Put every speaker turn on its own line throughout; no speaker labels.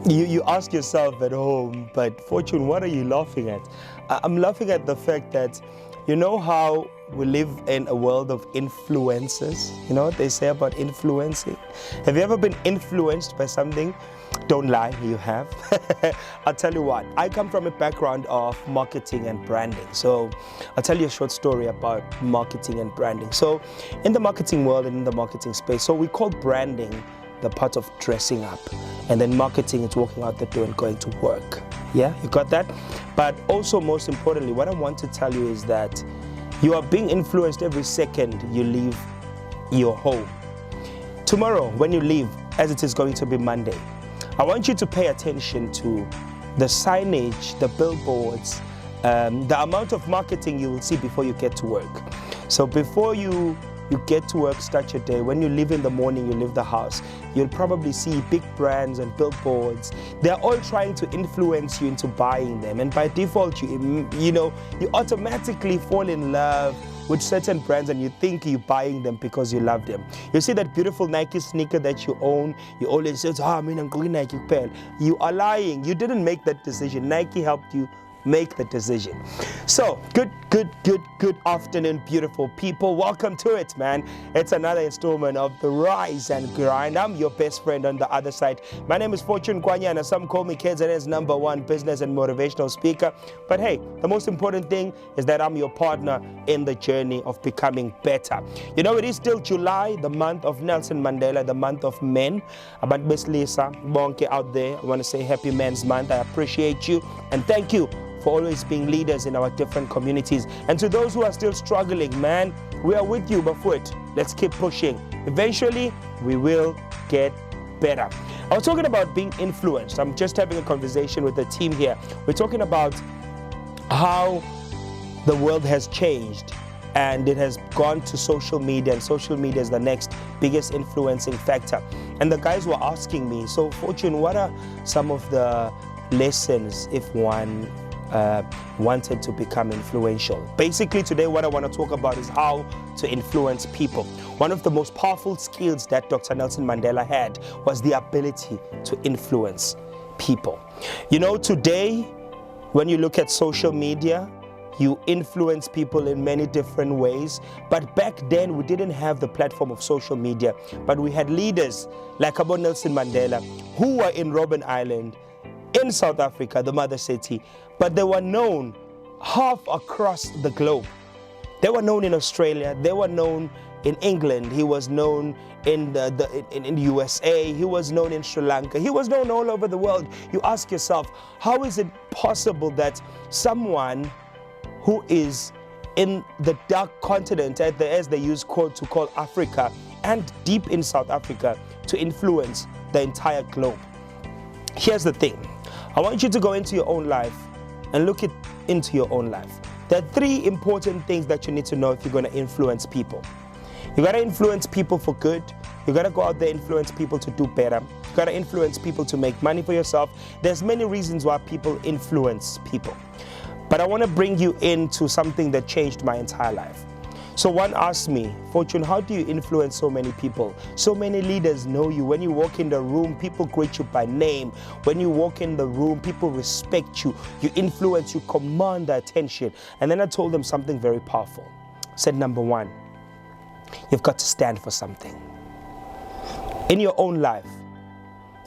You ask yourself at home, but Fortune, what are you laughing at? I'm laughing at the fact that, you know how we live in a world of influences? You know what they say about influencing? Have you ever been influenced by something? Don't lie, you have. I'll tell you what, I come from a background of marketing and branding. So I'll tell you a short story about marketing and branding. So in the marketing world and in the marketing space, so we call branding the part of dressing up, and then marketing is walking out the door and going to work. Yeah, you got that? But also, most importantly, what I want to tell you is that you are being influenced every second you leave your home. Tomorrow, when you leave, as it is going to be Monday, I want you to pay attention to the signage, the billboards, the amount of marketing you will see before you get to work. So before you get to work, start your day. When you leave in the morning, you leave the house, you'll probably see big brands and billboards. They're all trying to influence you into buying them. And by default, you automatically fall in love with certain brands and you think you're buying them because you love them. You see that beautiful Nike sneaker that you own, you always say, I'm going Nike pair. You are lying. You didn't make that decision. Nike helped you make the decision. So, good afternoon, beautiful people. Welcome to it, man. It's another installment of The Rise and Grind. I'm your best friend on the other side. My name is Fortune Kwanya, and some call me KZN's #1 business and motivational speaker. But hey, the most important thing is that I'm your partner in the journey of becoming better. You know, it is still July, the month of Nelson Mandela, the month of men. Abantu besilisa bonke out there, I want to say happy Men's Month. I appreciate you and thank you for always being leaders in our different communities. And to those who are still struggling, man, we are with you, Bafoot. Let's keep pushing. Eventually, we will get better. I was talking about being influenced. I'm just having a conversation with the team here. We're talking about how the world has changed and it has gone to social media, and social media is the next biggest influencing factor. And the guys were asking me, so Fortune, what are some of the lessons if one wanted to become influential? Basically, today what I want to talk about is how to influence people. One of the most powerful skills that Dr. Nelson Mandela had was the ability to influence people. You know, today, when you look at social media, you influence people in many different ways. But back then, we didn't have the platform of social media. But we had leaders like Nelson Mandela, who were in Robben Island, in South Africa, the mother city, but they were known half across the globe. They were known in Australia, they were known in England, he was known in the USA, he was known in Sri Lanka, he was known all over the world. You ask yourself, how is it possible that someone who is in the dark continent, as they use to call Africa, and deep in South Africa, to influence the entire globe? Here's the thing. I want you to go into your own life and look into your own life. There are three important things that you need to know if you're going to influence people. You got to influence people for good. You got to go out there and influence people to do better. You got to influence people to make money for yourself. There's many reasons why people influence people. But I want to bring you into something that changed my entire life. So one asked me, Fortune, how do you influence so many people? So many leaders know you. When you walk in the room, people greet you by name. When you walk in the room, people respect you. You influence, you command their attention. And then I told them something very powerful. I said, number one, you've got to stand for something. In your own life,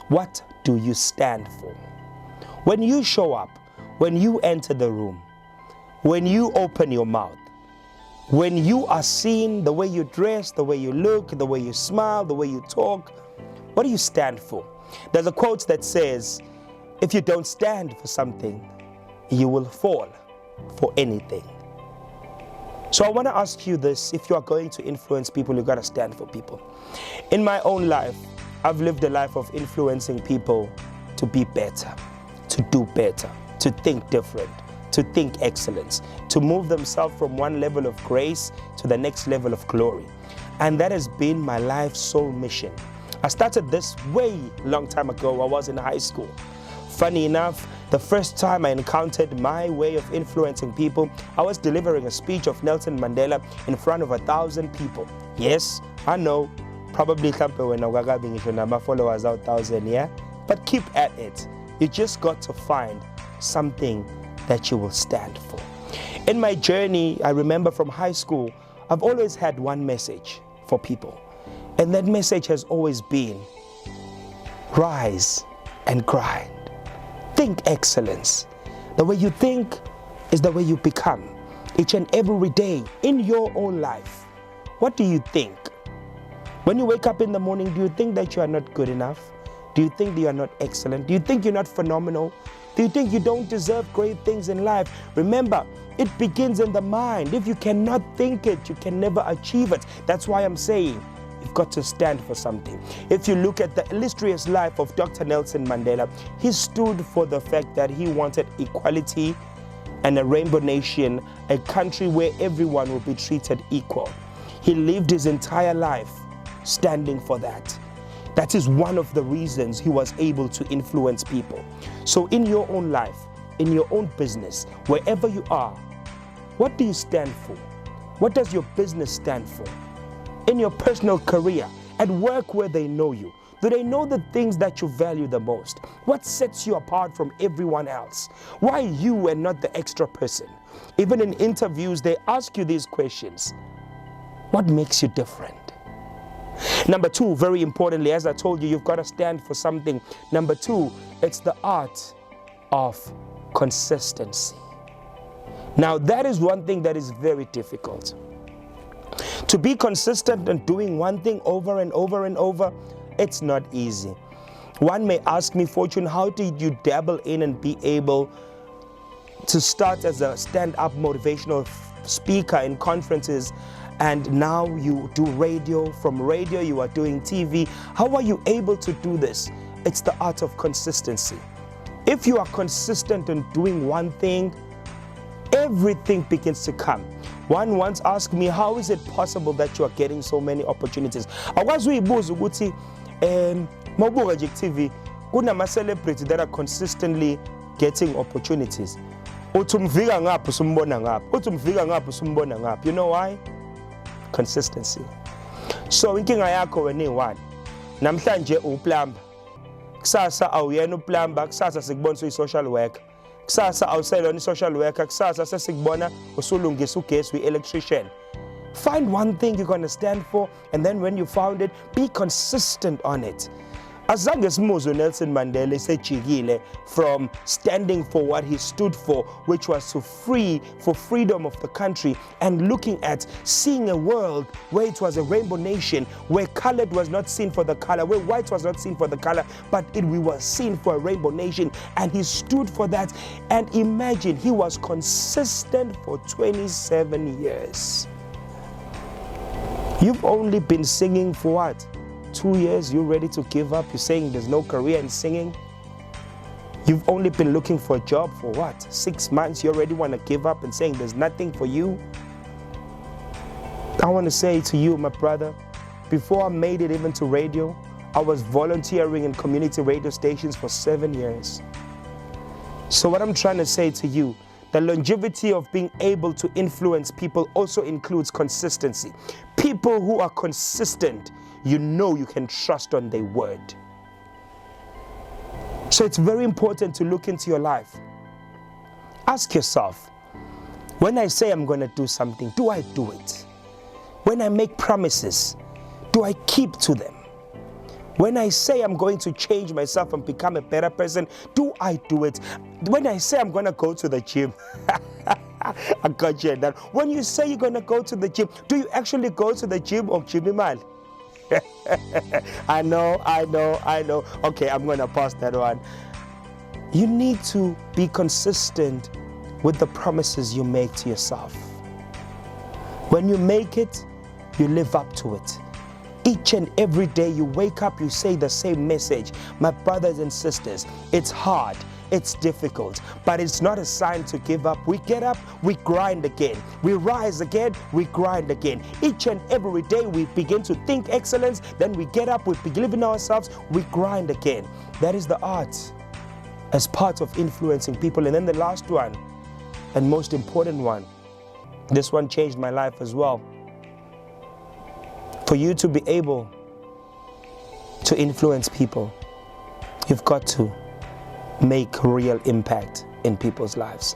what do you stand for? When you show up, when you enter the room, when you open your mouth, when you are seen, the way you dress, the way you look, the way you smile, the way you talk, what do you stand for? There's a quote that says, if you don't stand for something, you will fall for anything. So I want to ask you this, if you are going to influence people, you got to stand for people. In my own life, I've lived a life of influencing people to be better, to do better, to think different, to think excellence, to move themselves from one level of grace to the next level of glory. And that has been my life's sole mission. I started this way long time ago. I was in high school. Funny enough, the first time I encountered my way of influencing people, I was delivering a speech of Nelson Mandela in front of 1,000 people. Yes, I know, Probably when my followers out 1,000, yeah? But keep at it. You just got to find something that you will stand for. In my journey, I remember from high school, I've always had one message for people. And that message has always been, rise and grind. Think excellence. The way you think is the way you become. Each and every day in your own life. What do you think? When you wake up in the morning, do you think that you are not good enough? Do you think that you are not excellent? Do you think you're not phenomenal? Do you think you don't deserve great things in life? Remember, it begins in the mind. If you cannot think it, you can never achieve it. That's why I'm saying you've got to stand for something. If you look at the illustrious life of Dr. Nelson Mandela, he stood for the fact that he wanted equality and a rainbow nation, a country where everyone will be treated equal. He lived his entire life standing for that. That is one of the reasons he was able to influence people. So in your own life, in your own business, wherever you are, what do you stand for? What does your business stand for? In your personal career, at work where they know you, do they know the things that you value the most? What sets you apart from everyone else? Why you and not the extra person? Even in interviews, they ask you these questions. What makes you different? Number two, very importantly, as I told you, you've got to stand for something. Number two, it's the art of consistency. Now, that is one thing that is very difficult. To be consistent and doing one thing over and over and over, it's not easy. One may ask me, Fortune, how did you dabble in and be able to start as a stand-up motivational speaker in conferences, and now you do radio? From radio, you are doing TV. How are you able to do this? It's the art of consistency. If you are consistent in doing one thing, everything begins to come. One once asked me, how is it possible that you are getting so many opportunities? Akwazi uyibuza ukuthi mawubuka nje TV kunama-celebrity that are consistently getting opportunities. Uthi umvika ngaphi usumbona ngaphi, uthi umvika ngaphi usumbona ngaphi. You know why? Consistency. So inkinga yakho wena iyi-one. Namhlanje uplumber, kusasa awuyena uplumber, kusasa sikubona uyi-social worker, kusasa awuselona i-social worker, kusasa sesikubona usulungisa ugesi, uyi-electrician. Find one thing you're going to stand for, and then when you found it, be consistent on it. Azange simuzwe Nelson Mandela esejikile from standing for what he stood for, which was for freedom of the country, and looking at seeing a world where it was a rainbow nation, where colored was not seen for the color, where white was not seen for the color, but we were seen for a rainbow nation, and he stood for that. And imagine, he was consistent for 27 years. You've only been singing for what? 2 years, you're ready to give up. You're saying there's no career in singing. You've only been looking for a job for what? 6 months, you already want to give up and saying there's nothing for you. I want to say to you, my brother, before I made it even to radio, I was volunteering in community radio stations for 7 years. So what I'm trying to say to you, the longevity of being able to influence people also includes consistency. People who are consistent, you know you can trust on their word. So it's very important to look into your life. Ask yourself, when I say I'm going to do something, do I do it? When I make promises, do I keep to them? When I say I'm going to change myself and become a better person, do I do it? When I say I'm going to go to the gym, I got you that. When you say you're going to go to the gym, do you actually go to the gym or gym man? I know. Okay, I'm going to pass that one. You need to be consistent with the promises you make to yourself. When you make it, you live up to it. Each and every day you wake up, you say the same message. My brothers and sisters, it's hard, it's difficult, but it's not a sign to give up. We get up, we grind again. We rise again, we grind again. Each and every day we begin to think excellence, then we get up, we believe in ourselves, we grind again. That is the art as part of influencing people. And then the last one, and most important one, this one changed my life as well. For you to be able to influence people, you've got to make real impact in people's lives.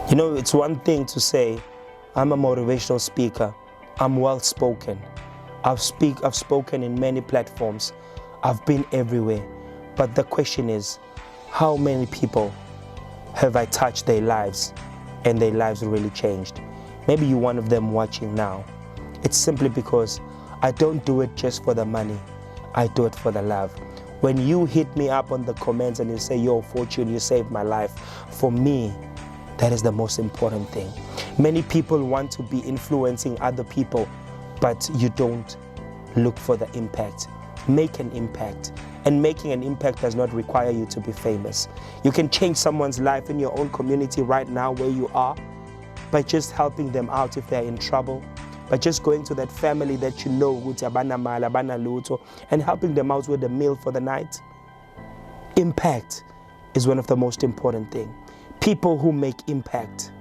You know, it's one thing to say, I'm a motivational speaker, I'm well spoken, I've spoken in many platforms, I've been everywhere. But the question is, how many people have I touched their lives and their lives really changed? Maybe you're one of them watching now. It's simply because I don't do it just for the money, I do it for the love. When you hit me up on the comments and you say, yo, Fortune, you saved my life, for me, that is the most important thing. Many people want to be influencing other people, but you don't look for the impact. Make an impact. And making an impact does not require you to be famous. You can change someone's life in your own community right now where you are by just helping them out if they're in trouble, by just going to that family that you know and helping them out with a meal for the night. Impact is one of the most important things. People who make impact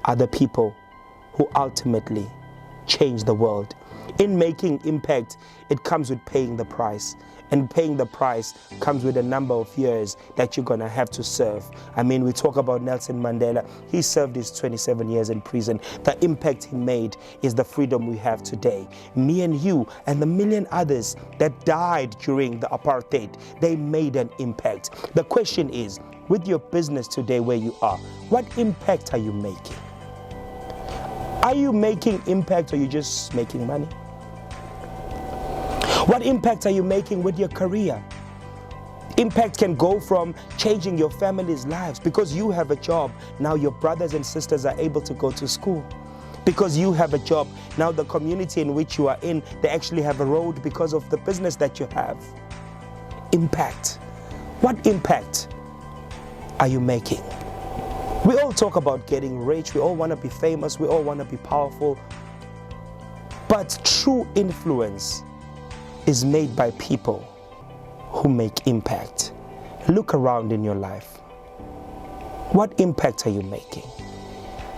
are the people who ultimately change the world. In making impact, it comes with paying the price. And paying the price comes with a number of years that you're going to have to serve. I mean, we talk about Nelson Mandela. He served his 27 years in prison. The impact he made is the freedom we have today. Me and you and the million others that died during the apartheid, they made an impact. The question is, with your business today where you are, what impact are you making? Are you making impact or are you just making money? What impact are you making with your career? Impact can go from changing your family's lives. Because you have a job, now your brothers and sisters are able to go to school. Because you have a job, now the community in which you are in, they actually have a road because of the business that you have. Impact. What impact are you making? We all talk about getting rich, we all want to be famous, we all want to be powerful. But true influence is made by people who make impact. Look around in your life. What impact are you making?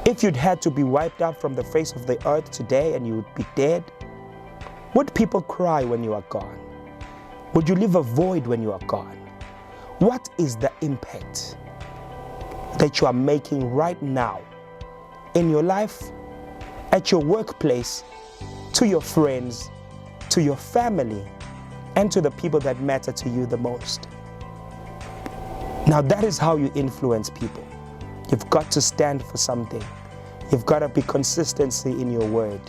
If you'd had to be wiped out from the face of the earth today and you would be dead, would people cry when you are gone? Would you leave a void when you are gone? What is the impact that you are making right now in your life, at your workplace, to your friends, to your family, and to the people that matter to you the most? Now that is how you influence people. You've got to stand for something. You've got to be consistency in your word.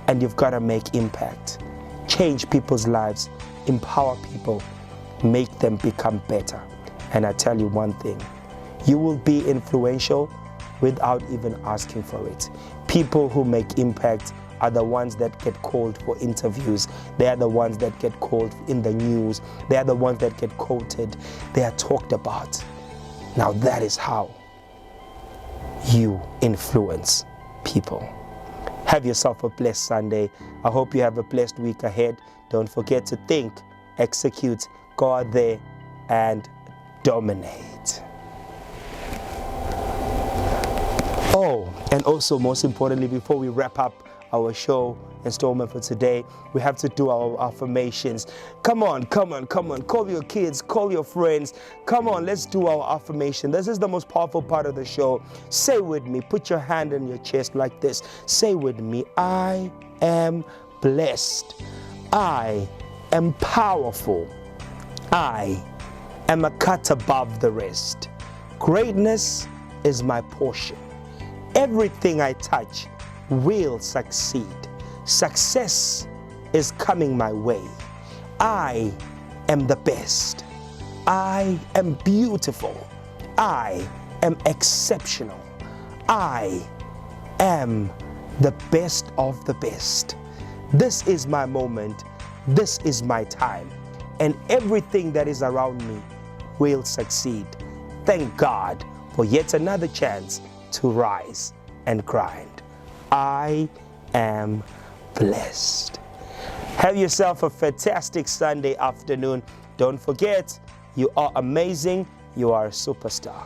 And you've got to make impact. Change people's lives, empower people, make them become better. And I tell you one thing, you will be influential without even asking for it. People who make impact are the ones that get called for interviews. They are the ones that get called in the news. They are the ones that get quoted. They are talked about. Now that is how you influence people. Have yourself a blessed Sunday. I hope you have a blessed week ahead. Don't forget to think, execute, go out there and dominate. Oh, and also most importantly, before we wrap up our show installment for today, we have to do our affirmations. Come on. Call your kids, call your friends. Come on, let's do our affirmation. This is the most powerful part of the show. Say with me, put your hand on your chest like this. Say with me, I am blessed. I am powerful. I am a cut above the rest. Greatness is my portion. Everything I touch will succeed. Success is coming my way. I am the best. I am beautiful. I am exceptional. I am the best of the best. This is my moment. This is my time. And everything that is around me will succeed. Thank God for yet another chance to rise and grind. I am blessed. Have yourself a fantastic Sunday afternoon. Don't forget, you are amazing. You are a superstar.